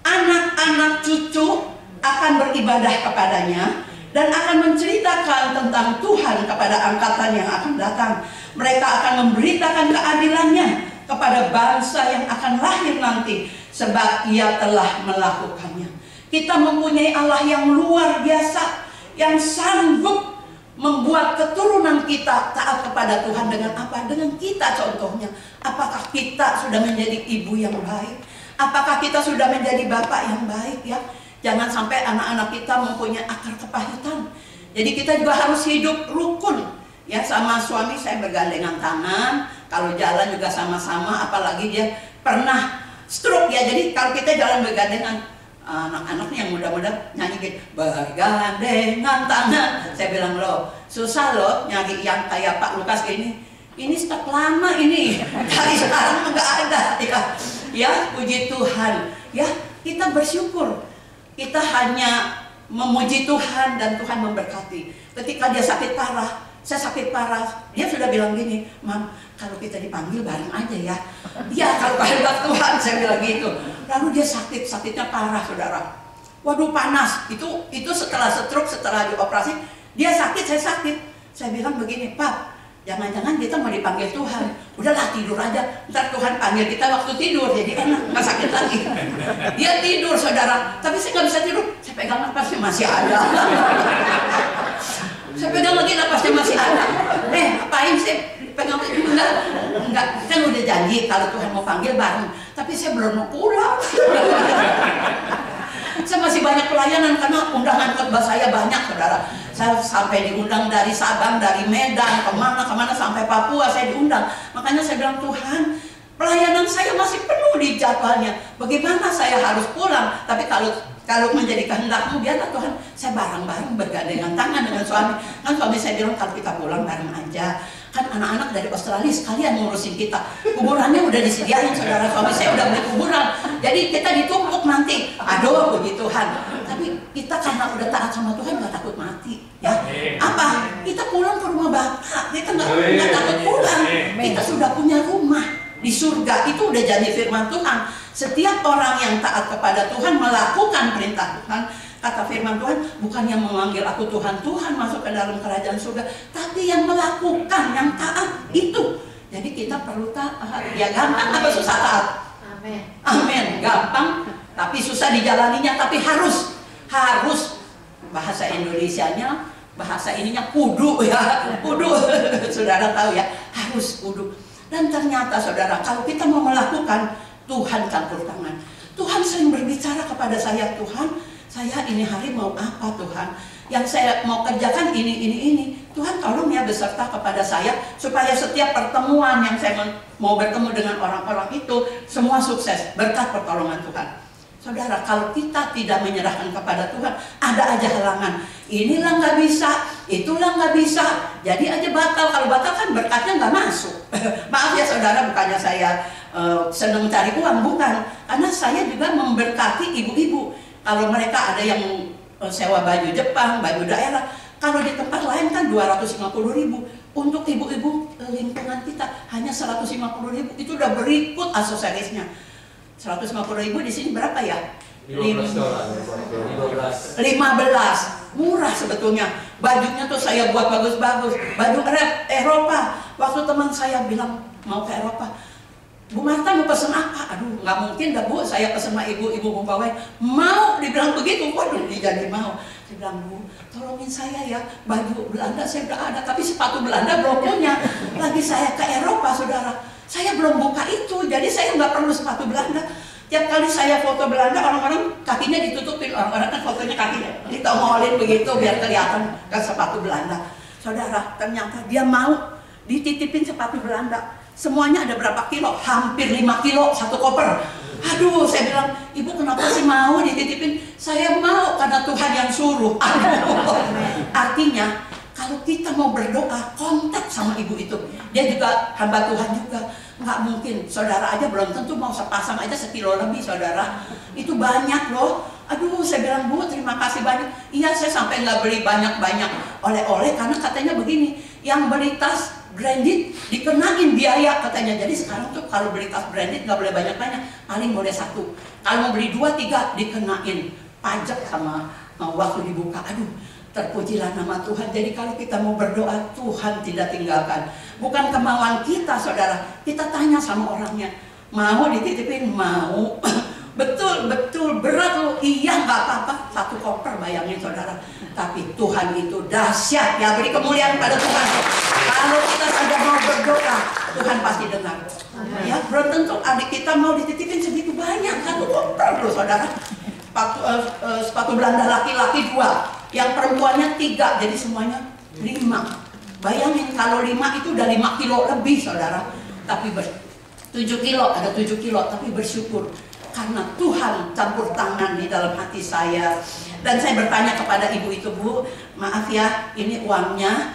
anak-anak cucu akan beribadah kepadanya dan akan menceritakan tentang Tuhan kepada angkatan yang akan datang. Mereka akan memberitakan keadilannya kepada bangsa yang akan lahir nanti, sebab ia telah melakukannya. Kita mempunyai Allah yang luar biasa, yang sanggup membuat keturunan kita taat kepada Tuhan. Dengan apa? Dengan kita contohnya. Apakah kita sudah menjadi ibu yang baik? Apakah kita sudah menjadi bapak yang baik ya? Jangan sampai anak-anak kita mempunyai akar kepahitan. Jadi kita juga harus hidup rukun ya, sama suami saya bergandengan tangan. Kalau jalan juga sama-sama, apalagi dia pernah stroke ya. Jadi kalau kita jalan bergandengan, anak-anak yang muda-muda nyanyi gitu, bergandengan tangan. Saya bilang loh, susah loh nyari yang kayak Pak Lukas ini. Ini stok lama ini, dari sekarang nggak ada ya. Puji Tuhan ya, kita bersyukur. Kita hanya memuji Tuhan dan Tuhan memberkati. Ketika dia sakit parah, saya sakit parah, dia sudah bilang gini, Mam, kalau kita dipanggil bareng aja ya. Ya kalau kehendak Tuhan, saya bilang gitu. Lalu dia sakitnya parah saudara. Waduh panas, itu setelah stroke, setelah dioperasi, dia sakit, saya sakit. Saya bilang begini, Pak, jangan-jangan kita mau dipanggil Tuhan. Udahlah tidur aja, ntar Tuhan panggil kita waktu tidur, jadi enak, nggak sakit lagi. Dia tidur saudara, tapi saya nggak bisa tidur. Saya pegang napasnya masih ada. Saya pegang lagi napasnya masih ada. Apain sih? Pegang enggak, kan udah janji kalau Tuhan mau panggil bareng. Tapi saya belum mau pulang. Saya masih banyak pelayanan karena undangan khotbah saya banyak saudara. Saya sampai diundang dari Sabang, dari Medan, kemana sampai Papua saya diundang. Makanya saya bilang, Tuhan, pelayanan saya masih penuh di jadwalnya. Bagaimana saya harus pulang? Tapi kalau menjadi kehendak-Mu, biarlah Tuhan, saya bareng-bareng bergandengan tangan dengan suami. Kan suami saya bilang kalau kita pulang bareng aja. Kan anak-anak dari Australia sekalian ngurusin kita. Kuburannya udah disediain saudara, suami saya udah beli kuburan. Jadi kita ditumpuk nanti. Aduh, puji Tuhan. Tapi kita karena udah taat sama Tuhan gak takut mati. Ya, apa? Kita pulang ke rumah Bapak. Kita nggak takut pulang. Kita sudah punya rumah di surga. Itu udah janji firman Tuhan. Setiap orang yang taat kepada Tuhan melakukan perintah Tuhan. Kata firman Tuhan, bukan yang memanggil aku Tuhan, Tuhan masuk ke dalam kerajaan surga, tapi yang melakukan, yang taat itu. Jadi kita perlu taat. Ya gampang apa susah taat? Amin. Amin. Gampang, tapi susah dijalaninya, tapi harus bahasa Indonesianya, bahasa ininya kudu ya, kudu. Saudara tahu ya, harus kudu. Dan ternyata saudara, kalau kita mau melakukan, Tuhan campur tangan. Tuhan sering berbicara kepada saya, Tuhan, saya ini hari mau apa Tuhan? Yang saya mau kerjakan ini. Tuhan tolong ya beserta kepada saya supaya setiap pertemuan yang saya mau bertemu dengan orang-orang itu semua sukses berkat pertolongan Tuhan. Saudara, kalau kita tidak menyerahkan kepada Tuhan, ada aja halangan. Inilah nggak bisa, itulah nggak bisa. Jadi aja batal. Kalau batal kan berkatnya nggak masuk. Maaf ya saudara, bukannya saya senang cari uang, bukan. Karena saya juga memberkati ibu-ibu. Kalau mereka ada yang sewa baju Jepang, baju daerah. Kalau di tempat lain kan 250.000. Untuk ibu-ibu lingkungan kita hanya 150.000. Itu udah berikut aksesorisnya. 150.000 di sini berapa ya? $15. Murah sebetulnya. Bajunya tuh saya buat bagus-bagus. Baju Eropa. Waktu teman saya bilang mau ke Eropa, Bu Marta mau pesen apa? Aduh, nggak mungkin dah Bu, saya pesen sama ibu membawain. Mau, dibilang begitu, waduh, dia jadi mau. Dia bilang, Bu, tolongin saya ya, baju Belanda saya udah ada, tapi sepatu Belanda belum punya. Lagi saya ke Eropa, saudara, saya belum buka itu, jadi saya nggak perlu sepatu Belanda. Tiap kali saya foto Belanda, orang-orang kakinya ditutupin, orang-orang kan fotonya kakinya ditongolin begitu biar kelihatan kan sepatu Belanda. Saudara, ternyata dia mau dititipin sepatu Belanda. Semuanya ada berapa kilo? Hampir 5 kilo satu koper. Aduh, saya bilang, Ibu kenapa sih mau dititipin? Saya mau karena Tuhan yang suruh. Artinya, kalau kita mau berdoa, kontak sama ibu itu. Dia juga hamba Tuhan juga. Nggak mungkin, saudara aja belum tentu mau sepasang aja 1 kilo lebih, saudara. Itu banyak loh. Aduh, saya bilang, Bu, terima kasih banyak. Iya, saya sampai nggak beli banyak-banyak oleh-oleh karena katanya begini, yang beli tas branded dikenain biaya katanya. Jadi sekarang tuh kalau beli tas branded nggak boleh banyak-banyak, paling boleh 1. Kalau mau beli 2, 3 dikenain pajak sama waktu dibuka. Aduh, terpujilah nama Tuhan. Jadi kalau kita mau berdoa, Tuhan tidak tinggalkan. Bukan kemauan kita, saudara. Kita tanya sama orangnya, mau dititipin? Mau. Betul berat loh. Iya, nggak apa-apa, 1 koper, bayangin saudara. Tapi Tuhan itu dahsyat ya, beri kemuliaan pada Tuhan. Kalau kita saja mau berdoa, Tuhan pasti dengar. Ya, belum tentu adik kita mau dititipin segitu banyak, 1 koper loh saudara. Sepatu Belanda laki-laki 2, yang perempuannya 3, jadi semuanya 5. Bayangin kalau 5 itu udah 5 kilo lebih saudara. Tapi 7 kilo, ada 7 kilo, tapi bersyukur. Karena Tuhan campur tangan di dalam hati saya. Dan saya bertanya kepada ibu itu, Bu, maaf ya, ini uangnya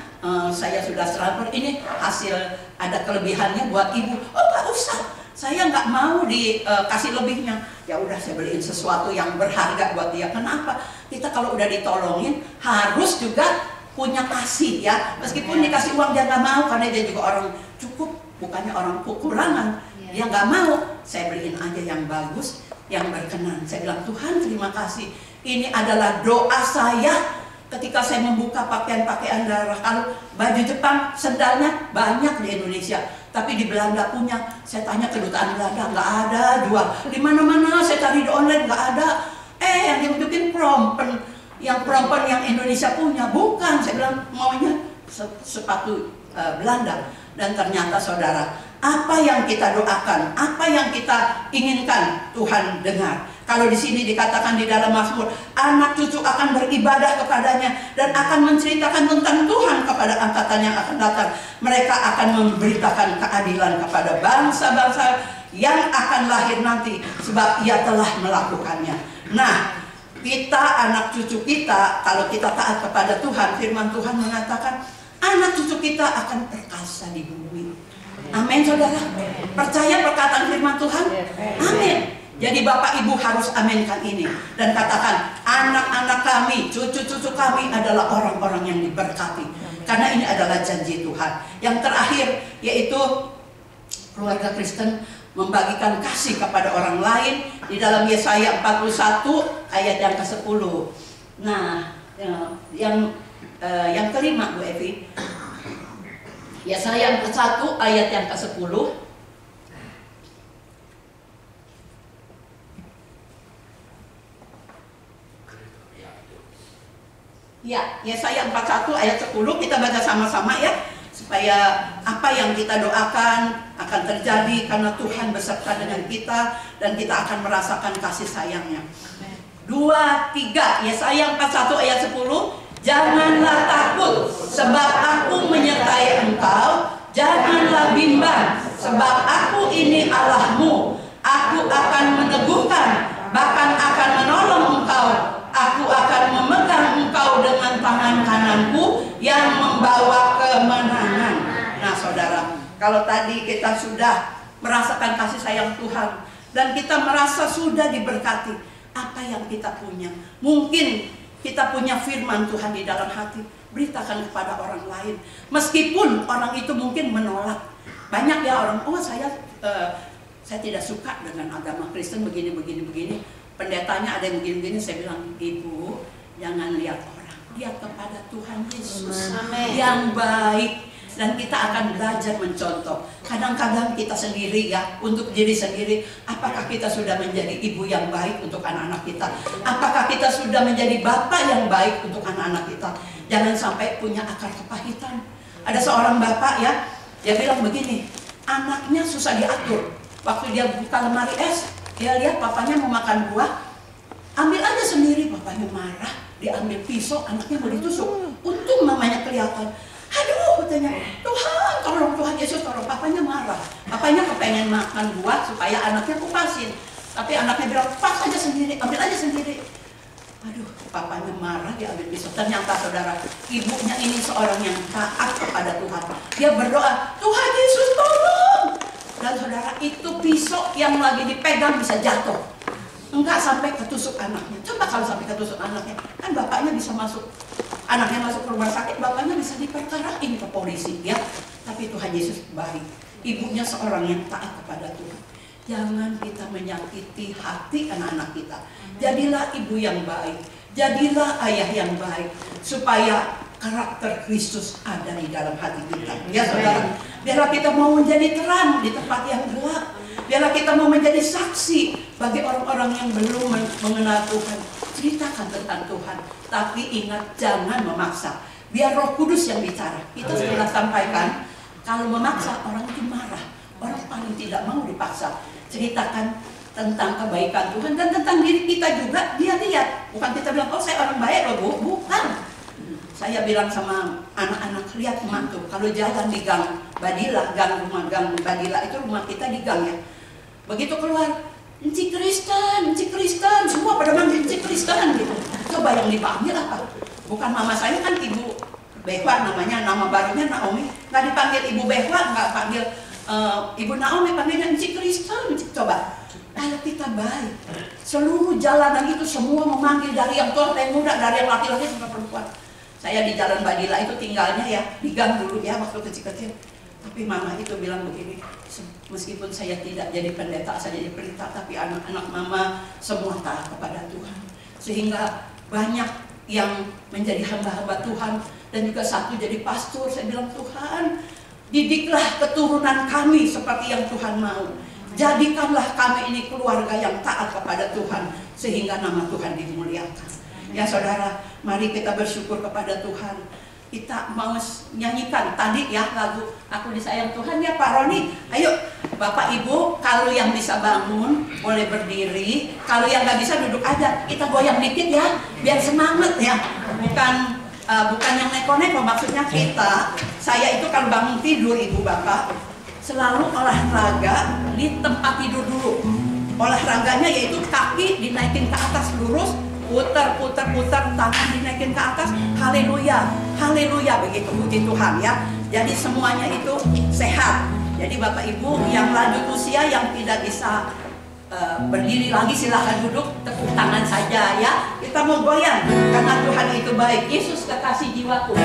saya sudah transfer, ini hasil ada kelebihannya buat ibu. Oh, nggak usah, saya nggak mau dikasih lebihnya. Ya udah, saya beliin sesuatu yang berharga buat dia. Kenapa? Kita kalau udah ditolongin harus juga punya kasih ya. Meskipun dikasih uang dia nggak mau karena dia juga orang cukup, bukannya orang kekurangan. Dia nggak mau, saya beliin aja yang bagus, yang berkenan. Saya bilang, Tuhan terima kasih. Ini adalah doa saya ketika saya membuka pakaian-pakaian daerah. Kalau baju Jepang, sendalnya banyak di Indonesia, tapi di Belanda punya. Saya tanya kedutaan Belanda, nggak ada jual. Di mana-mana saya cari di online, nggak ada. Yang ditunjukin perempuan yang Indonesia punya. Bukan, saya bilang maunya sepatu Belanda. Dan ternyata saudara, apa yang kita doakan, apa yang kita inginkan, Tuhan dengar. Kalau di sini dikatakan di dalam Mazmur, anak cucu akan beribadah kepadanya dan akan menceritakan tentang Tuhan kepada angkatan yang akan datang. Mereka akan memberitakan keadilan kepada bangsa-bangsa yang akan lahir nanti, sebab Ia telah melakukannya. Nah, kita, anak cucu kita, kalau kita taat kepada Tuhan, firman Tuhan mengatakan, anak cucu kita akan perkasa di bumi. Amin, saudara. Percaya perkataan firman Tuhan? Amin. Jadi Bapak Ibu harus aminkan ini. Dan katakan, anak-anak kami, cucu-cucu kami adalah orang-orang yang diberkati. Karena ini adalah janji Tuhan. Yang terakhir, yaitu keluarga Kristen membagikan kasih kepada orang lain. Di dalam Yesaya 41 ayat yang ke-10. Nah, yang kelima, Bu Evi, Yesaya 41 ayat yang ke-10. Ya, Yesaya 41 ayat 10 kita baca sama-sama ya, supaya apa yang kita doakan akan terjadi karena Tuhan beserta dengan kita dan kita akan merasakan kasih sayangnya. 2 2, 3. Yesaya 41 ayat 10. Janganlah takut, sebab aku menyertai engkau. Janganlah bimbang, sebab aku ini Allahmu. Aku akan meneguhkan, bahkan akan menolong engkau. Aku akan memegang engkau dengan tangan kananku yang membawa kemenangan. Nah saudara, kalau tadi kita sudah merasakan kasih sayang Tuhan dan kita merasa sudah diberkati, apa yang kita punya? Mungkin kita punya firman Tuhan di dalam hati, beritakan kepada orang lain. Meskipun orang itu mungkin menolak. Banyak ya orang, oh saya tidak suka dengan agama Kristen begini. Pendetanya ada yang begini. Saya bilang, ibu jangan lihat orang, lihat kepada Tuhan Yesus. Amen. Yang baik. Dan kita akan belajar mencontoh. Kadang-kadang kita sendiri ya, untuk diri sendiri, apakah kita sudah menjadi ibu yang baik untuk anak-anak kita? Apakah kita sudah menjadi bapak yang baik untuk anak-anak kita? Jangan sampai punya akar kepahitan. Ada seorang bapak ya, dia bilang begini, anaknya susah diatur. Waktu dia buka lemari es, dia lihat papanya mau makan buah, ambil aja sendiri. Papanya marah, diambil pisau, anaknya mau ditusuk. Untung mamanya kelihatan. Aduh, katanya, Tuhan, tolong Tuhan Yesus, tolong. Papanya marah. Papanya kepengen makan buah supaya anaknya kupasin. Tapi anaknya bilang, pas aja sendiri, ambil aja sendiri. Aduh, papanya marah, dia ambil pisau. Ternyata saudara, ibunya ini seorang yang taat kepada Tuhan. Dia berdoa, Tuhan Yesus tolong. Dan saudara, itu pisau yang lagi dipegang bisa jatuh. Enggak sampai ketusuk anaknya. Coba kalau sampai ketusuk anaknya, kan bapaknya bisa masuk. Anaknya masuk ke rumah sakit, bapaknya bisa diperkarain ke polisi ya. Tapi Tuhan Yesus baik. Ibunya seorang yang taat kepada Tuhan. Jangan kita menyakiti hati anak-anak kita. Jadilah ibu yang baik. Jadilah ayah yang baik. Supaya karakter Kristus ada di dalam hati kita. Ya saudara, biarlah kita mau menjadi terang di tempat yang gelap. Biarlah kita mau menjadi saksi bagi orang-orang yang belum mengenal Tuhan. Ceritakan tentang Tuhan, tapi ingat jangan memaksa. Biar Roh Kudus yang bicara. Kita sudah sampaikan, kalau memaksa orang itu marah. Orang paling tidak mau dipaksa. Ceritakan tentang kebaikan Tuhan dan tentang diri kita juga. Dia lihat, bukan kita bilang, oh saya orang baik loh bu, bukan. Saya bilang sama anak-anak, lihat mantu, kalau jalan di gang Badila, gang Badila itu rumah kita di gang ya. Begitu keluar, Enci Kristen, semua pada manggil Enci Kristen gitu. Coba yang dipanggil apa? Bukan mama saya kan ibu Behwa namanya, nama barunya Naomi. Nggak dipanggil ibu Behwa, nggak panggil ibu Naomi, panggilnya Enci Kristen. Coba, kalau kita baik, seluruh jalanan itu semua memanggil dari yang tua, yang muda, dari yang laki-laki sampai perempuan. Saya di Jalan Badila itu tinggalnya ya, di gang dulu ya waktu kecil-kecil. Tapi mama itu bilang begini, meskipun saya tidak jadi pendeta, saya jadi pelita, tapi anak-anak mama semua taat kepada Tuhan. Sehingga banyak yang menjadi hamba-hamba Tuhan dan juga satu jadi pastor. Saya bilang, Tuhan, didiklah keturunan kami seperti yang Tuhan mau. Jadikanlah kami ini keluarga yang taat kepada Tuhan sehingga nama Tuhan dimuliakan. Ya saudara, mari kita bersyukur kepada Tuhan. Kita mau nyanyikan tadi ya lagu Aku Disayang Tuhan ya Pak Roni. Ayo Bapak Ibu, kalau yang bisa bangun boleh berdiri, kalau yang nggak bisa duduk aja. Kita goyang dikit ya, biar semangat ya. Bukan yang neko-neko, maksudnya kita. Saya itu kalau bangun tidur Ibu Bapak selalu olahraga di tempat tidur dulu. Olahraganya yaitu kaki dinaikin ke atas lurus, putar, tangan dinaikin ke atas, haleluya, haleluya, begitu, puji Tuhan ya. Jadi semuanya itu sehat. Jadi Bapak Ibu yang lanjut usia yang tidak bisa berdiri lagi silahkan duduk, tepuk tangan saja ya. Kita mau goyang karena Tuhan itu baik. Yesus kekasih jiwaku.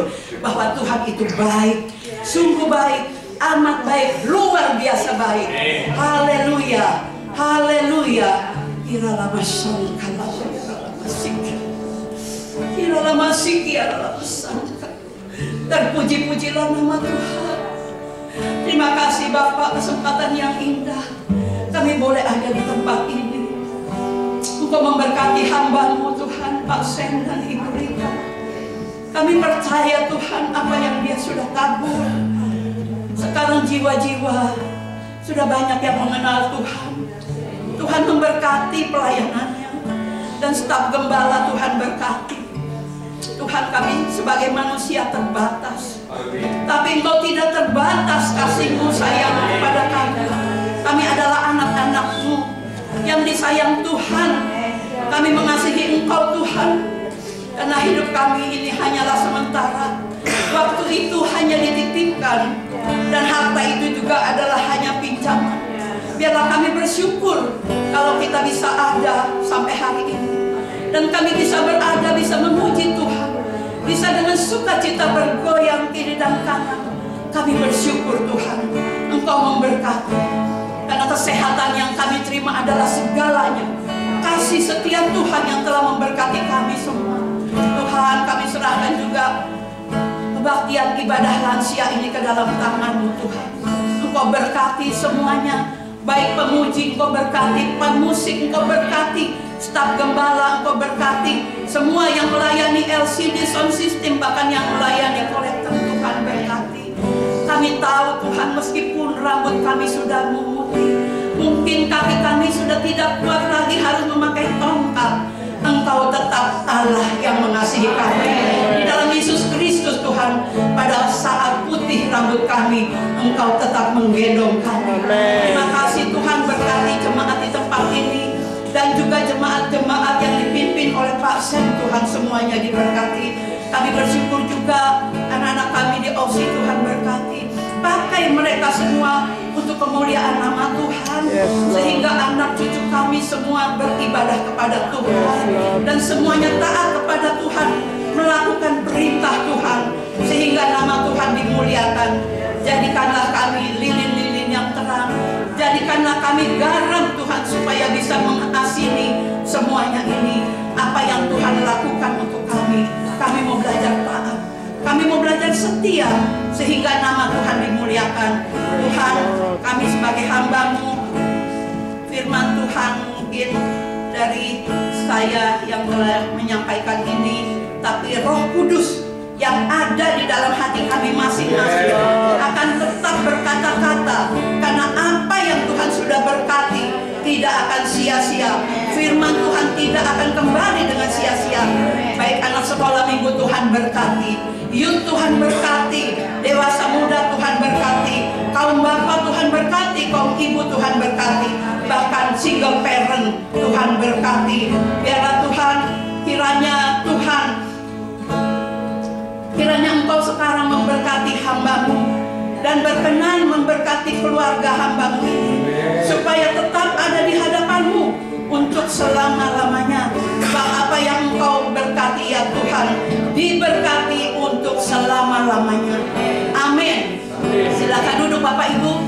bersyukur bahwa Tuhan itu baik, sungguh baik, amat baik, luar biasa baik. Haleluya, haleluya. Iralama sangka, iralama siki, iralama sangka. Terpuji-pujilah nama Tuhan. Terima kasih Bapak, kesempatan yang indah kami boleh ada di tempat ini. Engkau memberkati hamba-Mu Tuhan, Pak Sen dan Ibu Rika. Kami percaya Tuhan apa yang dia sudah tabur. Sekarang jiwa-jiwa sudah banyak yang mengenal Tuhan. Tuhan memberkati pelayanannya. Dan staf gembala Tuhan berkati. Tuhan, kami sebagai manusia terbatas. Tapi Engkau tidak terbatas kasih-Mu sayang kepada kami. Kami adalah anak-anak-Mu yang disayang Tuhan. Kami mengasihi Engkau Tuhan. Karena hidup kami ini hanyalah sementara. Waktu itu hanya dititipkan. Dan harta itu juga adalah hanya pinjaman. Biarlah kami bersyukur kalau kita bisa ada sampai hari ini. Dan kami bisa berada, bisa memuji Tuhan. Bisa dengan sukacita bergoyang kiri dan kanan. Kami bersyukur Tuhan, Engkau memberkati. Karena kesehatan yang kami terima adalah segalanya. Kasih setia Tuhan yang telah memberkati kami semua. Tuhan, kami serahkan juga kebaktian ibadah lansia ini ke dalam tangan-Mu Tuhan. Engkau berkati semuanya. Baik pemuji Engkau berkati, pemusik Engkau berkati, staf gembala Engkau berkati, semua yang melayani LCD sound system, bahkan yang melayani kolektor, Tuhan berkati. Kami tahu Tuhan, meskipun rambut kami sudah memutih, mungkin kaki kami sudah tidak kuat lagi harus memakai tongkat, Engkau tetap Allah yang mengasihi kami. Di dalam Yesus Kristus Tuhan, pada saat putih rambut kami, Engkau tetap menggendong kami. Terima kasih Tuhan, berkati jemaat di tempat ini. Dan juga jemaat-jemaat yang dipimpin oleh Pak Sen, Tuhan semuanya diberkati. Kami bersyukur juga anak-anak kami di OSI, Tuhan berkati. Pakai mereka semua untuk kemuliaan nama Tuhan. Sehingga anak cucu kami semua beribadah kepada Tuhan. Dan semuanya taat kepada Tuhan, melakukan perintah Tuhan. Sehingga nama Tuhan dimuliakan. Jadikanlah kami lilin-lilin yang terang. Jadikanlah kami garam Tuhan, supaya bisa mengasini semuanya ini. Apa yang Tuhan lakukan untuk kami. Kami mau belajar taat. Kami mau belajar setia, sehingga nama Tuhan dimuliakan. Tuhan, kami sebagai hamba-Mu, firman Tuhan mungkin dari saya yang telah menyampaikan ini, tapi Roh Kudus yang ada di dalam hati kami masing-masing akan tetap berkata-kata. Karena apa yang Tuhan sudah berkati tidak akan sia-sia. Firman Tuhan tidak akan kembali dengan sia-sia. Baik anak sekolah minggu Tuhan berkati, youth Tuhan berkati, dewasa muda Tuhan berkati, kaum bapak Tuhan berkati, kaum ibu Tuhan berkati, bahkan single parent Tuhan berkati. Biarlah Tuhan, kiranya Engkau sekarang memberkati hamba-Mu dan berkenan memberkati keluarga hamba-Mu ini, supaya tetap ada di hadapan-Mu untuk selama-lamanya. Apa yang Engkau berkati ya Tuhan, diberkati untuk selama-lamanya. Amin. Silakan duduk Bapak Ibu.